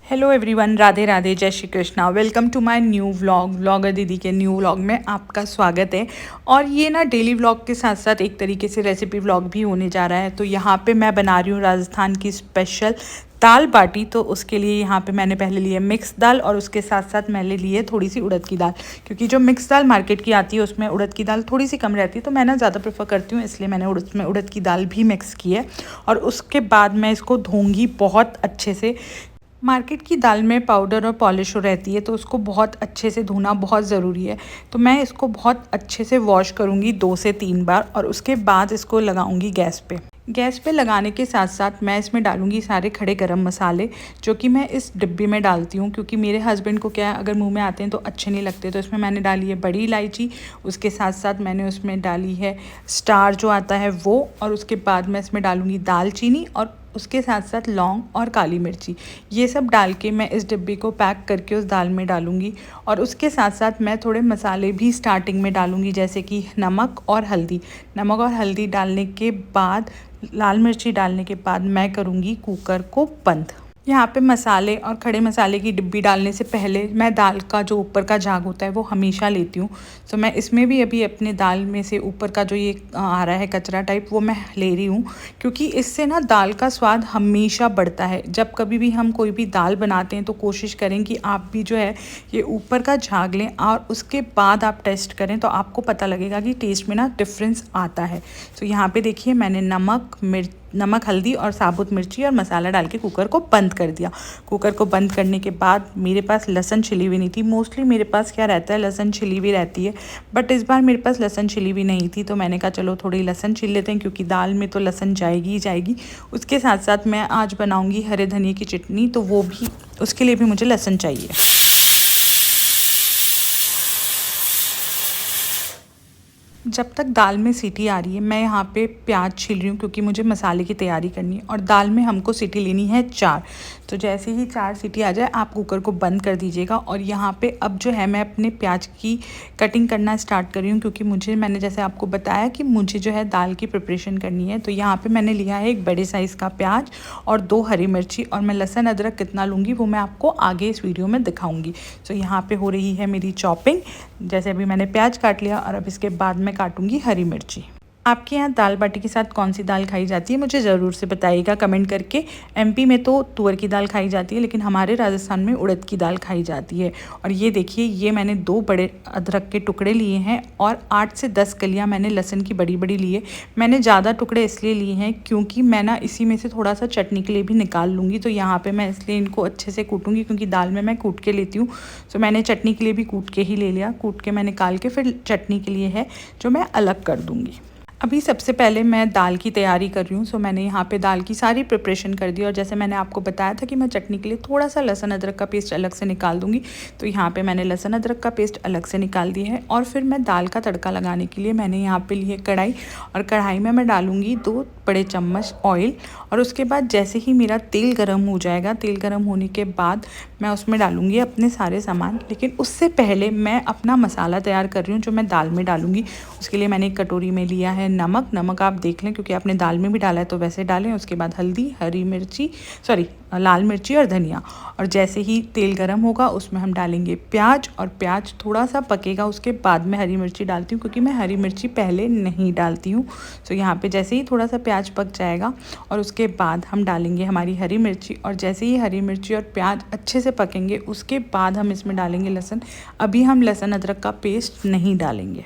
Hello everyone, Radhe Radhe, जय Shri Krishna. Welcome to my new vlog. Vlogger दीदी के न्यू व्लॉग में आपका स्वागत है। और ये ना डेली व्लॉग के साथ साथ एक तरीके से रेसिपी व्लॉग भी होने जा रहा है। तो यहाँ पे मैं बना रही हूँ राजस्थान की स्पेशल दाल बाटी। तो उसके लिए यहाँ पे मैंने पहले लिए मिक्स दाल और उसके साथ साथ मैंने लिए थोड़ी सी उड़द की दाल, क्योंकि जो मिक्स दाल मार्केट की आती है उसमें उड़द की दाल थोड़ी सी कम रहती है, तो मैं ना ज़्यादा प्रेफर करती हूँ, इसलिए मैंने उसमें उड़द की दाल भी मिक्स की है। और उसके बाद मैं इसको धोऊंगी बहुत अच्छे से। मार्केट की दाल में पाउडर और पॉलिश हो रहती है, तो उसको बहुत अच्छे से धोना बहुत ज़रूरी है। तो मैं इसको बहुत अच्छे से वॉश करूँगी 2 से 3 बार और उसके बाद इसको लगाऊंगी गैस पे। गैस पे लगाने के साथ साथ मैं इसमें डालूंगी सारे खड़े गरम मसाले, जो कि मैं इस डिब्बी में डालती हूँ, क्योंकि मेरे हस्बैंड को क्या है, अगर मुंह में आते हैं तो अच्छे नहीं लगते। तो इसमें मैंने डाली है बड़ी इलायची, उसके साथ साथ मैंने उसमें डाली है स्टार जो आता है वो, और उसके बाद मैं इसमें डालूंगी दालचीनी और उसके साथ साथ लौंग और काली मिर्ची। ये सब डाल के मैं इस डिब्बी को पैक करके उस दाल में डालूंगी। और उसके साथ साथ मैं थोड़े मसाले भी स्टार्टिंग में डालूंगी, जैसे कि नमक और हल्दी। नमक और हल्दी डालने के बाद, लाल मिर्ची डालने के बाद मैं करूँगी कुकर को बंद। यहाँ पे मसाले और खड़े मसाले की डिब्बी डालने से पहले मैं दाल का जो ऊपर का झाग होता है वो हमेशा लेती हूँ। तो मैं इसमें भी अभी अपने दाल में से ऊपर का जो ये आ रहा है कचरा टाइप, वो मैं ले रही हूँ, क्योंकि इससे ना दाल का स्वाद हमेशा बढ़ता है। जब कभी भी हम कोई भी दाल बनाते हैं तो कोशिश करें कि आप भी जो है ये ऊपर का झाग लें और उसके बाद आप टेस्ट करें, तो आपको पता लगेगा कि टेस्ट में ना डिफरेंस आता है। तो यहाँ पे देखिए, मैंने नमक, हल्दी और साबुत मिर्ची और मसाला डाल के कुकर को बंद कर दिया। कुकर को बंद करने के बाद मेरे पास लहसुन छिली हुई नहीं थी। मोस्टली मेरे पास क्या रहता है, लहसुन छिली हुई रहती है, बट इस बार मेरे पास लहसुन छिली हुई नहीं थी। तो मैंने कहा चलो थोड़ी लहसुन छिल लेते हैं, क्योंकि दाल में तो लहसुन जाएगी ही जाएगी। उसके साथ साथ मैं आज बनाऊँगी हरे धनिए की चटनी, तो वो भी, उसके लिए भी मुझे लहसुन चाहिए। जब तक दाल में सीटी आ रही है, मैं यहाँ पे प्याज छील रही हूँ, क्योंकि मुझे मसाले की तैयारी करनी है। और दाल में हमको सीटी लेनी है 4। तो जैसे ही 4 सीटी आ जाए आप कुकर को बंद कर दीजिएगा। और यहाँ पे अब जो है मैं अपने प्याज की कटिंग करना स्टार्ट कर रही हूँ, क्योंकि मैंने जैसे आपको बताया कि मुझे जो है दाल की प्रिपरेशन करनी है। तो यहाँ पर मैंने लिया है एक बड़े साइज़ का प्याज और 2 हरी मिर्ची, और मैं लहसुन अदरक कितना लूँगी वो मैं आपको आगे इस वीडियो में दिखाऊँगी। तो यहाँ पर हो रही है मेरी चॉपिंग। जैसे अभी मैंने प्याज काट लिया और अब इसके बाद मैं काटूंगी हरी मिर्ची। आपके यहाँ दाल बाटी के साथ कौन सी दाल खाई जाती है, मुझे ज़रूर से बताइएगा कमेंट करके। एमपी में तो तुअर की दाल खाई जाती है, लेकिन हमारे राजस्थान में उड़द की दाल खाई जाती है। और ये देखिए, ये मैंने 2 बड़े अदरक के टुकड़े लिए हैं और 8 से 10 कलियाँ मैंने लहसुन की बड़ी बड़ी लिए। मैंने ज़्यादा टुकड़े इसलिए लिए हैं क्योंकि मैं ना इसी में से थोड़ा सा चटनी के लिए भी निकाल लूँगी। तो यहाँ पर मैं इसलिए इनको अच्छे से कूटूँगी, क्योंकि दाल में मैं कूट के लेती हूँ। तो मैंने चटनी के लिए भी कूट के ही ले लिया। कूट के मैं निकाल के फिर चटनी के लिए है जो मैं अलग कर दूँगी। अभी सबसे पहले मैं दाल की तैयारी कर रही हूँ। सो मैंने यहाँ पे दाल की सारी प्रिपरेशन कर दी। और जैसे मैंने आपको बताया था कि मैं चटनी के लिए थोड़ा सा लहसुन अदरक का पेस्ट अलग से निकाल दूँगी, तो यहाँ पे मैंने लहसुन अदरक का पेस्ट अलग से निकाल दिया है। और फिर मैं दाल का तड़का लगाने के लिए मैंने यहाँ पे ली है कढ़ाई, और कढ़ाई में मैं डालूँगी 2 बड़े चम्मच ऑयल। और उसके बाद जैसे ही मेरा तेल गर्म हो जाएगा, तेल गर्म होने के बाद मैं उसमें डालूँगी अपने सारे सामान। लेकिन उससे पहले मैं अपना मसाला तैयार कर रही हूँ जो मैं दाल में डालूँगी। उसके लिए मैंने एक कटोरी में लिया है नमक आप देख लें, क्योंकि आपने दाल में भी डाला है तो वैसे डालें। उसके बाद हल्दी, लाल मिर्ची और धनिया। और जैसे ही तेल गरम होगा उसमें हम डालेंगे प्याज, और प्याज थोड़ा सा पकेगा उसके बाद मैं हरी मिर्ची डालती हूँ, क्योंकि मैं हरी मिर्ची पहले नहीं डालती हूँ। तो यहाँ पे जैसे ही थोड़ा सा प्याज पक जाएगा और उसके बाद हम डालेंगे हमारी हरी मिर्ची। और जैसे ही हरी मिर्ची और प्याज अच्छे से पकेंगे उसके बाद हम इसमें डालेंगे लहसुन। अभी हम लहसुन अदरक का पेस्ट नहीं डालेंगे।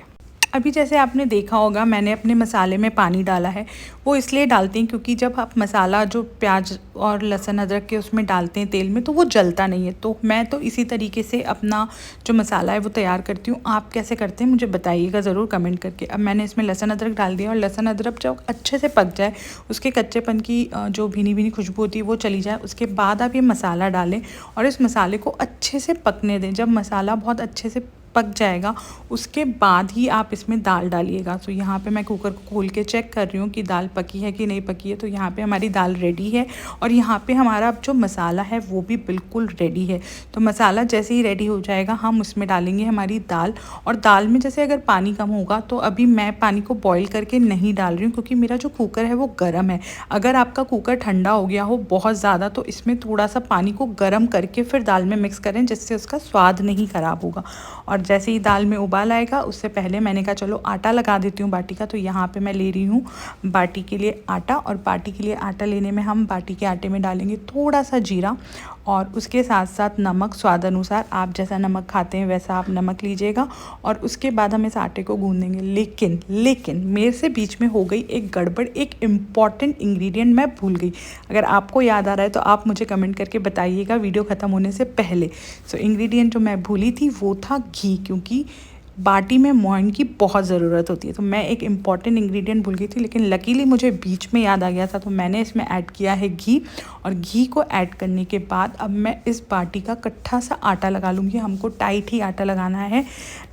अभी जैसे आपने देखा होगा मैंने अपने मसाले में पानी डाला है। वो इसलिए डालते हैं क्योंकि जब आप मसाला जो प्याज और लहसुन अदरक के उसमें डालते हैं तेल में, तो वो जलता नहीं है। तो मैं तो इसी तरीके से अपना जो मसाला है वो तैयार करती हूँ। आप कैसे करते हैं मुझे बताइएगा ज़रूर कमेंट करके। अब मैंने इसमें लहसुन अदरक डाल दिया, और लहसुन अदरक जब अच्छे से पक जाए, उसके कच्चेपन की जो भीनी भीनी खुशबू होती है वो चली जाए, उसके बाद आप ये मसाला डालें और इस मसाले को अच्छे से पकने दें। जब मसाला बहुत अच्छे से पक जाएगा उसके बाद ही आप इसमें दाल डालिएगा। तो यहाँ पे मैं कुकर को खोल के चेक कर रही हूँ कि दाल पकी है कि नहीं पकी है। तो यहाँ पे हमारी दाल रेडी है और यहाँ पे हमारा अब जो मसाला है वो भी बिल्कुल रेडी है। तो मसाला जैसे ही रेडी हो जाएगा हम उसमें डालेंगे हमारी दाल। और दाल में जैसे अगर पानी कम होगा तो अभी मैं पानी को बॉईल करके नहीं डाल रही हूँ क्योंकि मेरा जो कुकर है वो गर्म है। अगर आपका कुकर ठंडा हो गया हो बहुत ज़्यादा तो इसमें थोड़ा सा पानी को गर्म करके फिर दाल में मिक्स करें, जिससे उसका स्वाद नहीं ख़राब होगा। और जैसे ही दाल में उबाल आएगा उससे पहले मैंने कहा चलो आटा लगा देती हूँ बाटी का। तो यहाँ पे मैं ले रही हूँ बाटी के लिए आटा, और बाटी के लिए आटा लेने में हम बाटी के आटे में डालेंगे थोड़ा सा जीरा और उसके साथ साथ नमक स्वाद अनुसार। आप जैसा नमक खाते हैं वैसा आप नमक लीजिएगा। और उसके बाद हम इस आटे को गूँध देंगे। लेकिन मेरे से बीच में हो गई एक गड़बड़, एक इम्पॉर्टेंट इंग्रेडिएंट मैं भूल गई। अगर आपको याद आ रहा है तो आप मुझे कमेंट करके बताइएगा वीडियो ख़त्म होने से पहले। सो इंग्रेडिएंट जो मैं भूली थी वो था घी, क्योंकि बाटी में मोइन की बहुत ज़रूरत होती है। तो मैं एक इम्पॉर्टेंट इंग्रेडिएंट भूल गई थी, लेकिन लकीली मुझे बीच में याद आ गया था। तो मैंने इसमें ऐड किया है घी। और घी को ऐड करने के बाद अब मैं इस बाटी का कट्ठा सा आटा लगा लूँगी। हमको टाइट ही आटा लगाना है,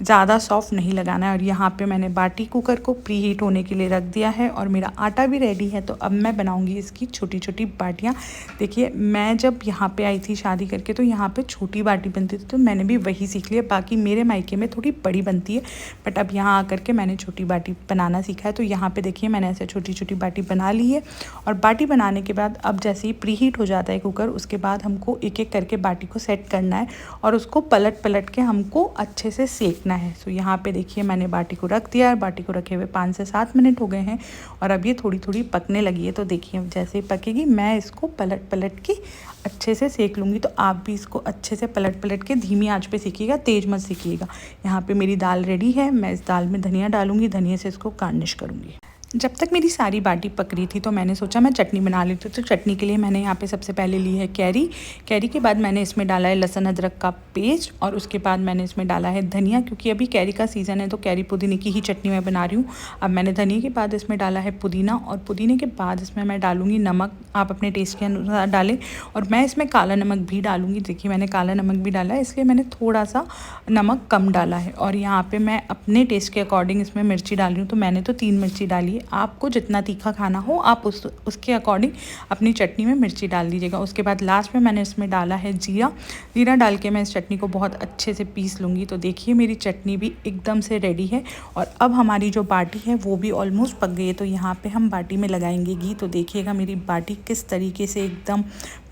ज़्यादा सॉफ्ट नहीं लगाना है। और यहाँ पे मैंने बाटी कुकर को प्री हीट होने के लिए रख दिया है और मेरा आटा भी रेडी है। तो अब मैं बनाऊँगी इसकी छोटी छोटी बाटियाँ। देखिए मैं जब यहाँ पे आई थी शादी करके तो यहाँ पे छोटी बाटी बनती थी, तो मैंने भी वही सीख लिया। बाकी मेरे मायके में थोड़ी बड़ी बनती है, बट अब यहाँ आकर के मैंने छोटी बाटी बनाना सीखा है। तो यहाँ पे देखिए मैंने ऐसे छोटी छोटी बाटी बना ली है। और बाटी बनाने के बाद अब जैसे ही प्री हीट हो जाता है कुकर, उसके बाद हमको एक एक करके बाटी को सेट करना है और उसको पलट पलट के हमको अच्छे से सेकना है। सो यहाँ पे देखिए मैंने बाटी को रख दिया है। बाटी को रखे हुए 5 से 7 मिनट हो गए हैं और अब ये थोड़ी थोड़ी पकने लगी है। तो देखिए जैसे ही पकेगी मैं इसको पलट पलट के अच्छे से सेक लूँगी। तो आप भी इसको अच्छे से पलट पलट के धीमी आंच पे सेकिएगा, तेज़ मत सेकिएगा। यहाँ पे मेरी दाल रेडी है। मैं इस दाल में धनिया डालूँगी, धनिया से इसको गार्निश करूँगी। जब तक मेरी सारी बाटी पक रही थी तो मैंने सोचा मैं चटनी बना लेती हूँ। तो चटनी के लिए मैंने यहाँ पे सबसे पहले ली है कैरी के बाद मैंने इसमें डाला है लहसुन अदरक का पेस्ट और उसके बाद मैंने इसमें डाला है धनिया, क्योंकि अभी कैरी का सीज़न है तो कैरी पुदीने की ही चटनी मैं बना रही हूँ। अब मैंने धनिया के बाद इसमें डाला है पुदीना और पुदीने के बाद इसमें मैं डालूँगी नमक। आप अपने टेस्ट के अनुसार डालें और मैं इसमें काला नमक भी डालूँगी। देखिए मैंने काला नमक भी डाला है, इसलिए मैंने थोड़ा सा नमक कम डाला है। और यहाँ पर मैं अपने टेस्ट के अकॉर्डिंग इसमें मिर्ची डाल रही हूँ। तो मैंने तो 3 मिर्ची डाली है। आपको जितना तीखा खाना हो आप उसके अकॉर्डिंग अपनी चटनी में मिर्ची डाल दीजिएगा। उसके बाद लास्ट में मैंने इसमें डाला है जीरा डाल के मैं इस चटनी को बहुत अच्छे से पीस लूँगी। तो देखिए मेरी चटनी भी एकदम से रेडी है और अब हमारी जो बाटी है वो भी ऑलमोस्ट पक गई है। तो यहाँ पे हम बाटी में लगाएंगे घी। तो देखिएगा मेरी बाटी किस तरीके से एकदम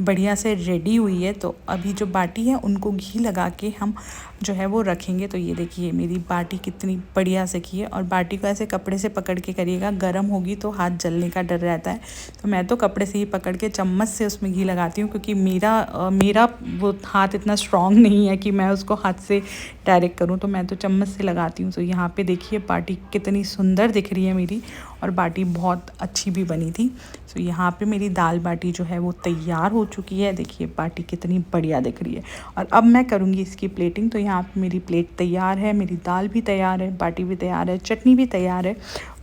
बढ़िया से रेडी हुई है। तो अभी जो बाटी है उनको घी लगा के हम जो है वो रखेंगे। तो ये देखिए मेरी बाटी कितनी बढ़िया से की है। और बाटी को ऐसे कपड़े से पकड़ के करिएगा, गर्म होगी तो हाथ जलने का डर रहता है। तो मैं तो कपड़े से ही पकड़ के चम्मच से उसमें घी लगाती हूँ, क्योंकि मेरा वो हाथ इतना स्ट्रॉन्ग नहीं है कि मैं उसको हाथ से डायरेक्ट करूँ। तो मैं तो चम्मच से लगाती हूँ। तो यहाँ पे देखिए बाटी कितनी सुंदर दिख रही है मेरी, और बाटी बहुत अच्छी भी बनी थी। तो यहाँ पे मेरी दाल बाटी जो है वो तैयार हो चुकी है। देखिए बाटी कितनी बढ़िया दिख रही है। और अब मैं करूँगी इसकी प्लेटिंग। तो यहाँ पे मेरी प्लेट तैयार है, मेरी दाल भी तैयार है, बाटी भी तैयार है, चटनी भी तैयार है।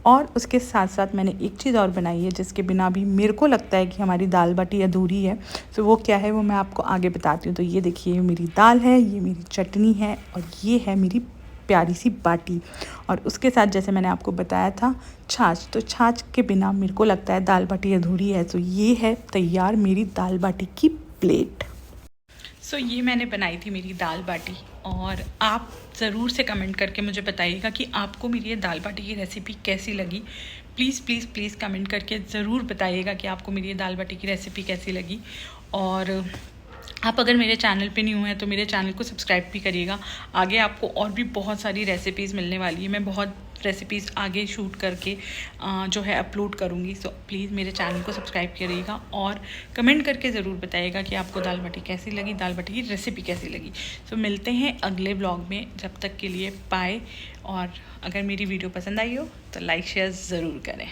और उसके साथ साथ मैंने एक चीज़ और बनाई है जिसके बिना भी मेरे को लगता है कि हमारी दाल बाटी अधूरी है। तो वो क्या है वो मैं आपको आगे बताती हूँ। तो ये देखिए मेरी दाल है, ये मेरी चटनी है और ये है मेरी प्यारी सी बाटी। और उसके साथ जैसे मैंने आपको बताया था छाछ, तो छाछ के बिना मेरे को लगता है दाल बाटी अधूरी है। तो ये है तैयार मेरी दाल बाटी की प्लेट। सो ये मैंने बनाई थी मेरी दाल बाटी, और आप ज़रूर से कमेंट करके मुझे बताइएगा कि आपको मेरी ये दाल बाटी की रेसिपी कैसी लगी। प्लीज़ प्लीज़ प्लीज़ कमेंट करके ज़रूर बताइएगा कि आपको मेरी ये दाल बाटी की रेसिपी कैसी लगी। और आप अगर मेरे चैनल पे न्यू हैं तो मेरे चैनल को सब्सक्राइब भी करिएगा। आगे आपको और भी बहुत सारी रेसिपीज़ मिलने वाली है। मैं बहुत रेसिपीज़ आगे शूट करके जो है अपलोड करूँगी। सो प्लीज़ मेरे चैनल को सब्सक्राइब करिएगा और कमेंट करके ज़रूर बताइएगा कि आपको दाल बाटी कैसी लगी, दाल बाटी की रेसिपी कैसी लगी। सो मिलते हैं अगले ब्लॉग में, जब तक के लिए बाय। और अगर मेरी वीडियो पसंद आई हो तो लाइक शेयर ज़रूर करें।